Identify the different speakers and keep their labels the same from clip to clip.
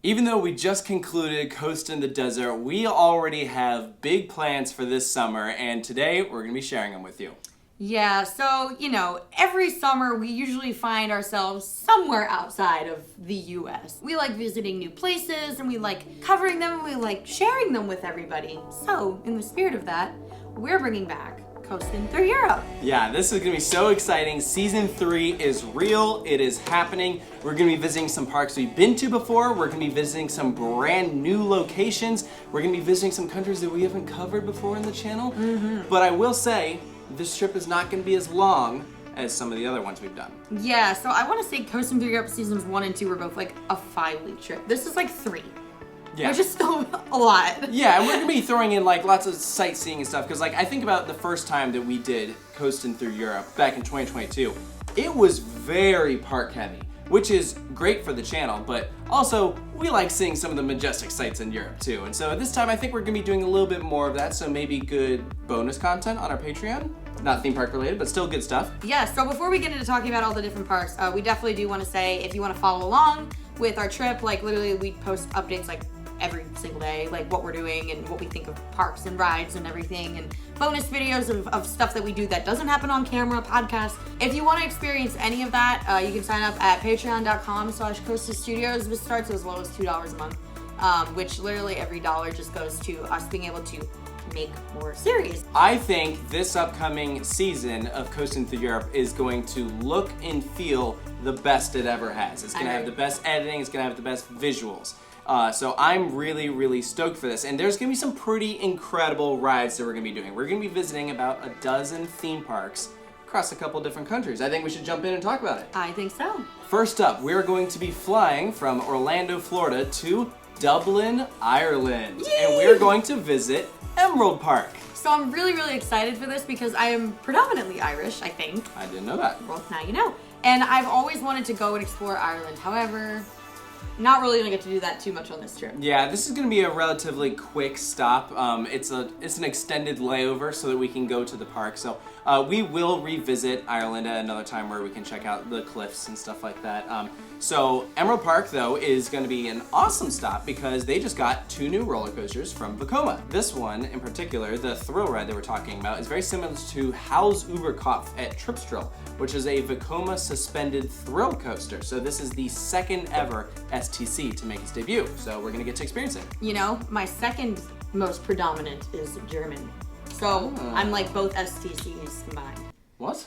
Speaker 1: Even though we just concluded Coast in the Desert, we already have big plans for this summer, and today we're going to be sharing them with you.
Speaker 2: Yeah, so, every summer we usually find ourselves somewhere outside of the U.S. We like visiting new places, and we like covering them, and we like sharing them with everybody. So, in the spirit of that, we're bringing back Coasting Through Europe.
Speaker 1: Yeah, this is going to be so exciting. Season 3 is real. It is happening. We're going to be visiting some parks we've been to before. We're going to be visiting some brand new locations. We're going to be visiting some countries that we haven't covered before in the channel. But I will say, this trip is not going to be as long as some of the other ones we've done.
Speaker 2: Yeah, so I want to say Coasting Through Europe seasons 1 and 2 were both like a 5-week trip. This is like 3.
Speaker 1: Yeah.
Speaker 2: Which is still a lot.
Speaker 1: Yeah, and we're going to be throwing in like lots of sightseeing and stuff, because like I think about the first time that we did Coasting Through Europe back in 2022. It was very park heavy, which is great for the channel, but also we like seeing some of the majestic sights in Europe too. And so this time I think we're going to be doing a little bit more of that, so maybe good bonus content on our Patreon. Not theme park related, but still good stuff.
Speaker 2: Yeah, so before we get into talking about all the different parks, we definitely do want to say if you want to follow along with our trip, like literally we post updates like every single day, like what we're doing and what we think of parks and rides and everything, and bonus videos of stuff that we do that doesn't happen on camera, podcasts. If you want to experience any of that, you can sign up at patreon.com/coasterstudios. This starts as low as $2 a month, which literally every dollar just goes to us being able to make more series.
Speaker 1: I think this upcoming season of Coasting Through Europe is going to look and feel the best it ever has. It's going to have the best editing, it's going to have the best visuals. So I'm really, really stoked for this. And there's going to be some pretty incredible rides that we're going to be doing. We're going to be visiting about a dozen theme parks across a couple different countries. I think we should jump in and talk about it.
Speaker 2: I think so.
Speaker 1: First up, we're going to be flying from Orlando, Florida to Dublin, Ireland.
Speaker 2: Yay!
Speaker 1: And we're going to visit Emerald Park.
Speaker 2: So I'm really, really excited for this because I am predominantly Irish, I think.
Speaker 1: I didn't know that.
Speaker 2: Well, now you know. And I've always wanted to go and explore Ireland. However, not really gonna get to do that too much on this trip.
Speaker 1: Yeah, this is gonna be a relatively quick stop. It's an extended layover so that we can go to the park. So we will revisit Ireland at another time where we can check out the cliffs and stuff like that. So Emerald Park, though, is going to be an awesome stop because they just got 2 new roller coasters from Vekoma. This one, in particular, the thrill ride that we're talking about, is very similar to Howl's Uberkopf at Tripsdrill, which is a Vekoma suspended thrill coaster. So this is the second ever STC to make its debut. So we're going to get to experience it.
Speaker 2: You know, my second most predominant is German. So I'm like both STCs combined.
Speaker 1: What?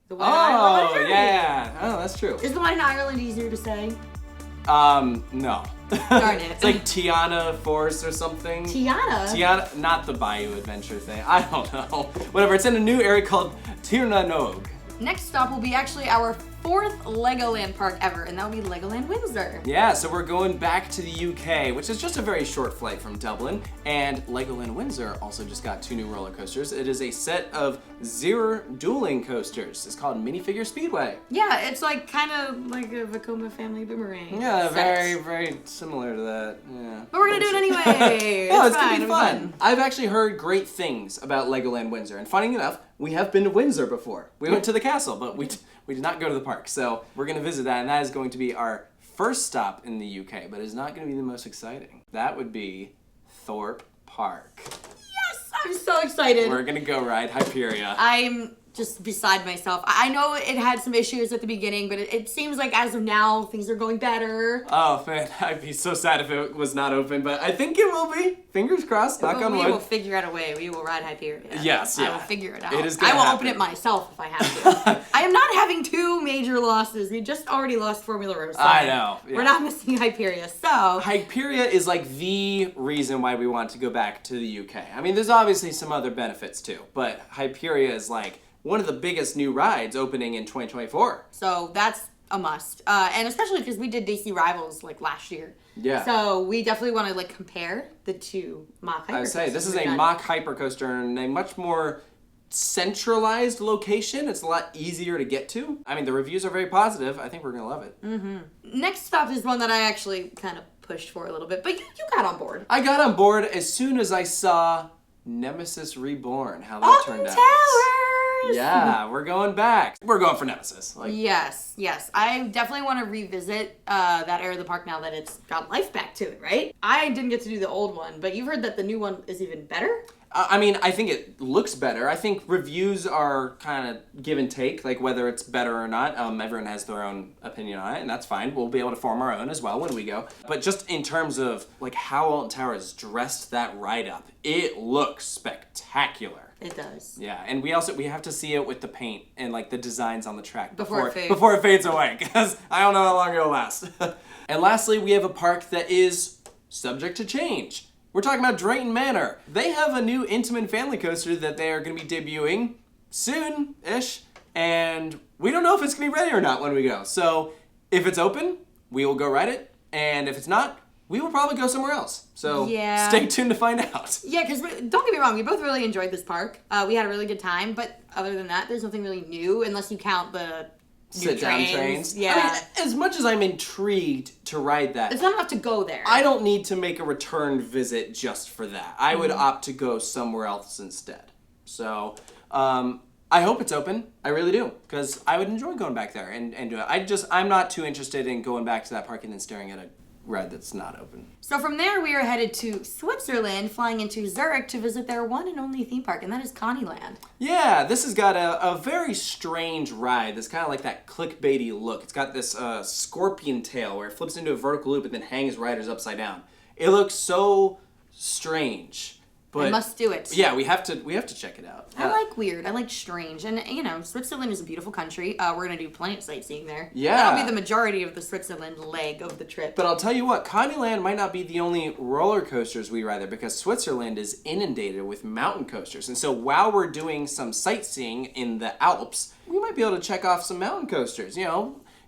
Speaker 2: The one in Ireland or Germany?
Speaker 1: Yeah. Oh, that's true.
Speaker 2: Is the one in Ireland easier to say?
Speaker 1: No.
Speaker 2: Darn it.
Speaker 1: It's like Tiana Force or something.
Speaker 2: Tiana?
Speaker 1: Not the Bayou Adventure thing. I don't know. Whatever. It's in a new area called Tirnanog.
Speaker 2: Next stop will be actually our 4th Legoland park ever, and that will be Legoland Windsor.
Speaker 1: Yeah, so we're going back to the UK, which is just a very short flight from Dublin, and Legoland Windsor also just got 2 new roller coasters. It is a set of 0 dueling coasters. It's called Minifigure Speedway.
Speaker 2: Yeah, it's like kind of like a Vekoma family boomerang.
Speaker 1: Yeah,
Speaker 2: set.
Speaker 1: very, very similar to that. Yeah.
Speaker 2: But we're gonna do it anyway.
Speaker 1: No, it's gonna be fun. I've actually heard great things about Legoland Windsor, and funny enough, we have been to Windsor before. We went to the castle, but we did not go to the park. So we're going to visit that, and that is going to be our first stop in the UK, but it's not going to be the most exciting. That would be Thorpe Park.
Speaker 2: Yes, I'm so excited.
Speaker 1: We're going to go ride Hyperia.
Speaker 2: I'm just beside myself. I know it had some issues at the beginning, but it seems like as of now, things are going better.
Speaker 1: Oh, man, I'd be so sad if it was not open, but I think it will be. Fingers crossed, knock on wood.
Speaker 2: We will figure out a way. We will ride Hyperia.
Speaker 1: Yes, yeah.
Speaker 2: I will figure it out.
Speaker 1: It is gonna
Speaker 2: I will
Speaker 1: happen.
Speaker 2: open it myself if I have to. I am not having 2 major losses. We just already lost Formula Rosa.
Speaker 1: I know. Yeah.
Speaker 2: We're not missing Hyperia, so...
Speaker 1: Hyperia is like the reason why we want to go back to the UK. I mean, there's obviously some other benefits too, but Hyperia is like one of the biggest new rides opening in 2024.
Speaker 2: So that's a must. And especially because we did DC Rivals like last year.
Speaker 1: Yeah.
Speaker 2: So we definitely want to like compare the 2 Mach Hypercoasters.
Speaker 1: I would say this is a Mach Hypercoaster in a much more centralized location. It's a lot easier to get to. I mean, the reviews are very positive. I think we're gonna love it.
Speaker 2: Mm-hmm. Next stop is one that I actually kind of pushed for a little bit, but you got on board.
Speaker 1: I got on board as soon as I saw Nemesis Reborn, how that turned out.
Speaker 2: Towers!
Speaker 1: Yeah, we're going back. We're going for Nemesis.
Speaker 2: Yes. I definitely want to revisit that area of the park now that it's got life back to it, right? I didn't get to do the old one, but you've heard that the new one is even better?
Speaker 1: I mean, I think it looks better. I think reviews are kind of give and take, like whether it's better or not. Everyone has their own opinion on it, and that's fine. We'll be able to form our own as well when we go. But just in terms of like how Alton Towers dressed that ride up, it looks spectacular.
Speaker 2: It does.
Speaker 1: Yeah, and we have to see it with the paint and like the designs on the track
Speaker 2: before
Speaker 1: it fades away, because I don't know how long it'll last. And lastly, we have a park that is subject to change. We're talking about Drayton Manor. They have a new Intamin family coaster that they are going to be debuting soon-ish, and we don't know if it's going to be ready or not when we go. So if it's open, we will go ride it, and if it's not, we will probably go somewhere else. So stay tuned to find out.
Speaker 2: Yeah, because don't get me wrong, we both really enjoyed this park. We had a really good time, but other than that, there's nothing really new unless you count the
Speaker 1: sit-down trains.
Speaker 2: Yeah.
Speaker 1: I mean, as much as I'm intrigued to ride that,
Speaker 2: it's not enough to go there.
Speaker 1: I don't need to make a return visit just for that. I would opt to go somewhere else instead. So, I hope it's open. I really do, because I would enjoy going back there and do it. I'm not too interested in going back to that park and then staring at a ride that's not open.
Speaker 2: So from there, we are headed to Switzerland, flying into Zurich to visit their one and only theme park, and that is Connieland.
Speaker 1: Yeah, this has got a very strange ride that's kind of like that clickbaity look. It's got this scorpion tail where it flips into a vertical loop and then hangs riders upside down. It looks so strange. But
Speaker 2: I must do it.
Speaker 1: Yeah, we have to check it out.
Speaker 2: I like weird. I like strange. And, Switzerland is a beautiful country. We're going to do plenty of sightseeing there.
Speaker 1: Yeah.
Speaker 2: That'll be the majority of the Switzerland leg of the trip.
Speaker 1: But I'll tell you what, Connieland might not be the only roller coasters we ride there, because Switzerland is inundated with mountain coasters. And so while we're doing some sightseeing in the Alps, we might be able to check off some mountain coasters,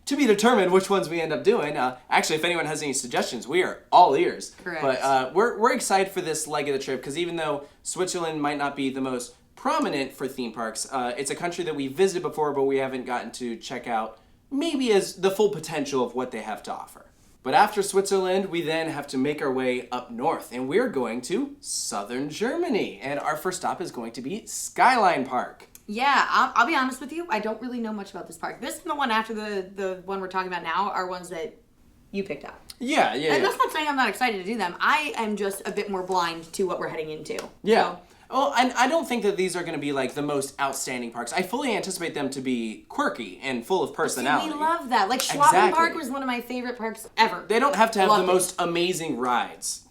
Speaker 1: to be determined which ones we end up doing. Actually, if anyone has any suggestions, we are all ears.
Speaker 2: Correct.
Speaker 1: But we're excited for this leg of the trip, because even though Switzerland might not be the most prominent for theme parks, it's a country that we visited before, but we haven't gotten to check out maybe as the full potential of what they have to offer. But after Switzerland, we then have to make our way up north, and we're going to southern Germany. And our first stop is going to be Skyline Park.
Speaker 2: Yeah, I'll be honest with you. I don't really know much about this park. This and the one after the one we're talking about now are ones that you picked out.
Speaker 1: Yeah.
Speaker 2: And that's not saying I'm not excited to do them. I am just a bit more blind to what we're heading into.
Speaker 1: Yeah.
Speaker 2: So.
Speaker 1: Well, and I don't think that these are going to be like the most outstanding parks. I fully anticipate them to be quirky and full of personality.
Speaker 2: See, we love that. Like Schwaben Park was one of my favorite parks ever.
Speaker 1: They don't have to have the most amazing rides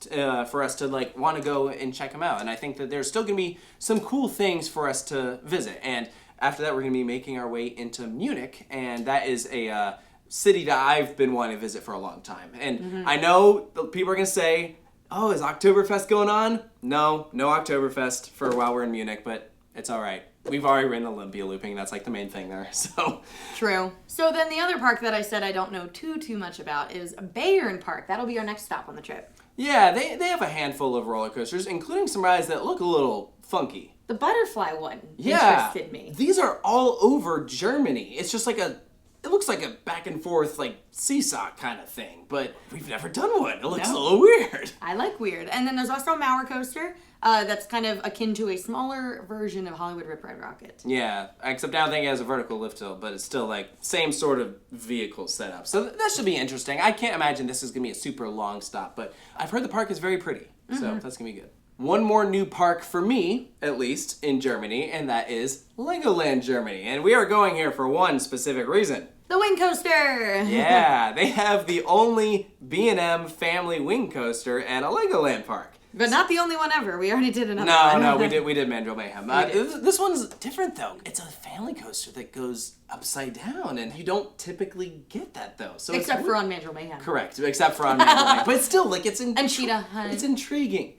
Speaker 1: for us to like want to go and check them out. And I think that there's still going to be some cool things for us to visit. And after that, we're going to be making our way into Munich, and that is a city that I've been wanting to visit for a long time. And I know people are going to say, oh, is Oktoberfest going on? No Oktoberfest for while we're in Munich, but it's all right. We've already ridden Olympia looping. That's like the main thing there. So
Speaker 2: true. So then the other park that I said I don't know too much about is Bayern Park. That'll be our next stop on the trip.
Speaker 1: Yeah, they have a handful of roller coasters, including some rides that look a little funky.
Speaker 2: The butterfly one interested me.
Speaker 1: These are all over Germany. It's just like it looks like a back and forth like seesaw kind of thing, but we've never done one. It looks a little weird.
Speaker 2: I like weird. And then there's also a Mauer coaster that's kind of akin to a smaller version of Hollywood Rip Ride Rocket.
Speaker 1: Yeah, except I don't think it has a vertical lift hill, but it's still like same sort of vehicle setup. So that should be interesting. I can't imagine this is going to be a super long stop, but I've heard the park is very pretty, so that's going to be good. One more new park for me, at least, in Germany, and that is Legoland Germany. And we are going here for one specific reason.
Speaker 2: The wing coaster!
Speaker 1: Yeah, they have the only B&M family wing coaster at a Legoland park.
Speaker 2: But not the only one ever. We already did another one.
Speaker 1: No, we did Mandrill Mayhem. This one's different, though. It's a family coaster that goes upside down, and you don't typically get that, though. So
Speaker 2: except for on Mandrill Mayhem.
Speaker 1: Correct, except for on Mandrill Mayhem. But still, like, it's...
Speaker 2: And Cheetah Hunt.
Speaker 1: It's intriguing.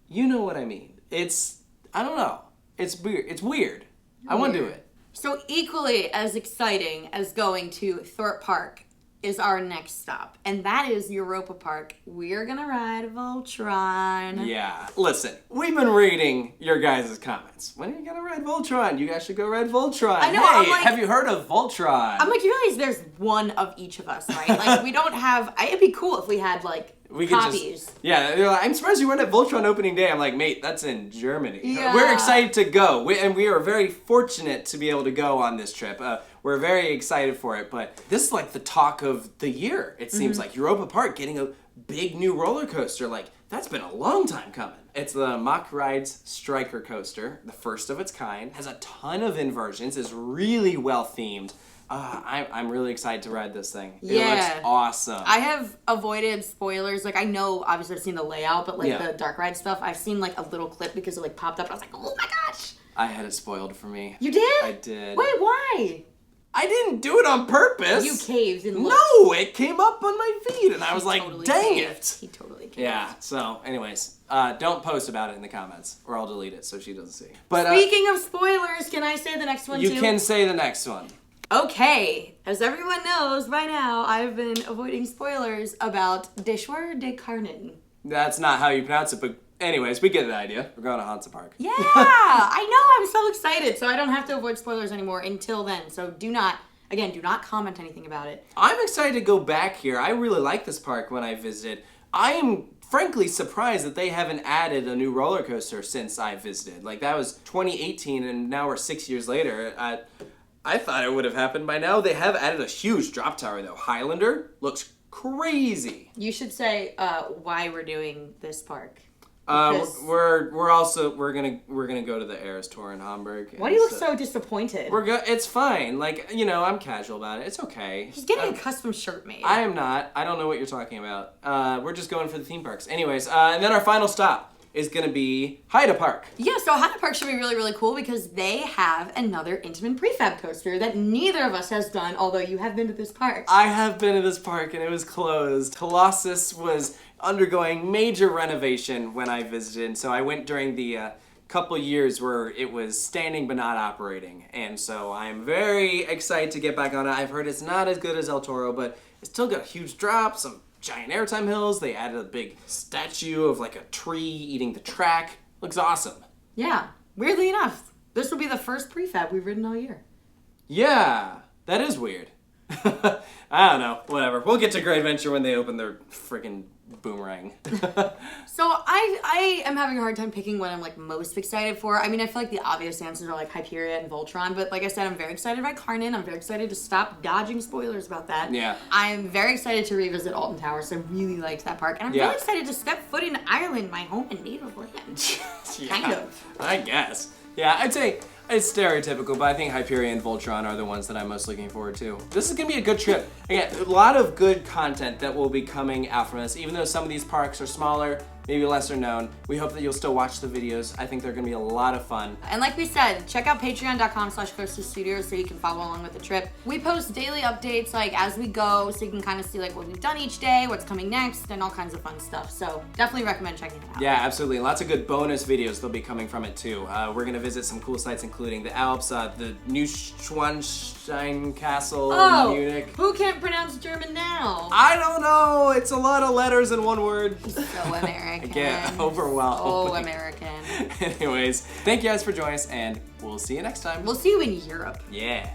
Speaker 1: You know what I mean. I don't know. It's weird. I want to do it.
Speaker 2: So equally as exciting as going to Thorpe Park is our next stop, and that is Europa Park. We're gonna ride Voltron.
Speaker 1: Yeah. Listen, we've been reading your guys' comments. When are you gonna ride Voltron? You guys should go ride Voltron.
Speaker 2: I know,
Speaker 1: Hey,
Speaker 2: I'm like-
Speaker 1: have you heard of Voltron?
Speaker 2: I'm like, you realize there's one of each of us, right? Like, we don't have. It'd be cool if we had like
Speaker 1: we could
Speaker 2: copies.
Speaker 1: Yeah, they're like, I'm surprised you went at Voltron opening day. I'm like, mate, that's in Germany.
Speaker 2: Yeah.
Speaker 1: We're excited to go, and we are very fortunate to be able to go on this trip. We're very excited for it, but this is like the talk of the year. It seems like Europa Park getting a big new roller coaster. Like, that's been a long time coming. It's the Mach Rides Striker Coaster, the first of its kind. Has a ton of inversions, is really well themed. I'm really excited to ride this thing. It looks awesome.
Speaker 2: I have avoided spoilers. Like, I know, obviously, I've seen the layout, but, like,
Speaker 1: Yeah.
Speaker 2: the dark ride stuff, I've seen, like, a little clip because it, like, popped up. I was like, oh, my gosh.
Speaker 1: I had it spoiled for me.
Speaker 2: You did?
Speaker 1: I did.
Speaker 2: Wait, why?
Speaker 1: I didn't do it on purpose.
Speaker 2: You caved and looked.
Speaker 1: No, it came up on my feed, and I was like,
Speaker 2: Totally
Speaker 1: dang
Speaker 2: caved.
Speaker 1: it.
Speaker 2: He totally caved.
Speaker 1: Yeah, so anyways, don't post about it in the comments, or I'll delete it so she doesn't see. But
Speaker 2: Speaking of spoilers, can I say the next one,
Speaker 1: you
Speaker 2: too?
Speaker 1: can say the next one.
Speaker 2: Okay, as everyone knows by now, I've been avoiding spoilers about Deschwar de Carnin.
Speaker 1: That's not how you pronounce it, but anyways, we get the idea. We're going to Hansa Park.
Speaker 2: Yeah, I know, I'm so excited, so I don't have to avoid spoilers anymore until then. So do not comment anything about it.
Speaker 1: I'm excited to go back here. I really like this park when I visited. I am frankly surprised that they haven't added a new roller coaster since I visited. Like, that was 2018, and now we're 6 years later. I thought it would have happened by now. They have added a huge drop tower, though. Highlander looks crazy.
Speaker 2: You should say why we're doing this park.
Speaker 1: We're gonna go to the Eras Tour in Hamburg.
Speaker 2: Why do you look so disappointed?
Speaker 1: It's fine. Like, you know, I'm casual about it. It's okay.
Speaker 2: He's getting a custom shirt made.
Speaker 1: I am not. I don't know what you're talking about. We're just going for the theme parks. Anyways, and then our final stop is gonna be Haida Park.
Speaker 2: Yeah, so Haida Park should be really, really cool because they have another Intamin prefab coaster that neither of us has done, although you have been to this park.
Speaker 1: I have been to this park and it was closed. Colossus was undergoing major renovation when I visited, and so I went during the couple years where it was standing but not operating, and so I'm very excited to get back on it. I've heard it's not as good as El Toro, but it's still got a huge drop, some giant airtime hills. They added a big statue of like a tree eating the track. Looks awesome.
Speaker 2: Yeah, weirdly enough, this will be the first prefab we've ridden all year.
Speaker 1: Yeah, that is weird. I don't know, whatever. We'll get to Great Adventure when they open their freaking boomerang.
Speaker 2: So I am having a hard time picking what I'm like most excited for. I mean, I feel like the obvious answers are like Hyperia and Voltron, but like I said, I'm very excited by Carnin. I'm very excited to stop dodging spoilers about that.
Speaker 1: Yeah.
Speaker 2: I'm very excited to revisit Alton Towers. I really liked that park. And I'm really excited to step foot in Ireland, my home and native land.
Speaker 1: Yeah,
Speaker 2: Kind of.
Speaker 1: I guess. Yeah, I'd say it's stereotypical, but I think Hyperia and Voltron are the ones that I'm most looking forward to. This is going to be a good trip. Again, a lot of good content that will be coming out from us, even though some of these parks are smaller, maybe lesser known. We hope that you'll still watch the videos. I think they're going to be a lot of fun.
Speaker 2: And like we said, check out patreon.com/coasterstudios so you can follow along with the trip. We post daily updates like as we go so you can kind of see like what we've done each day, what's coming next, and all kinds of fun stuff. So definitely recommend checking it out.
Speaker 1: Yeah, absolutely. Lots of good bonus videos that'll be coming from it too. We're going to visit some cool sites including the Alps, the Neuschwanstein Castle in Munich.
Speaker 2: Who can't pronounce German now?
Speaker 1: I don't know. It's a lot of letters in one word.
Speaker 2: So American.
Speaker 1: I get overwhelmed.
Speaker 2: Oh, American.
Speaker 1: Anyways, thank you guys for joining us, and we'll see you next time.
Speaker 2: We'll see you in Europe.
Speaker 1: Yeah.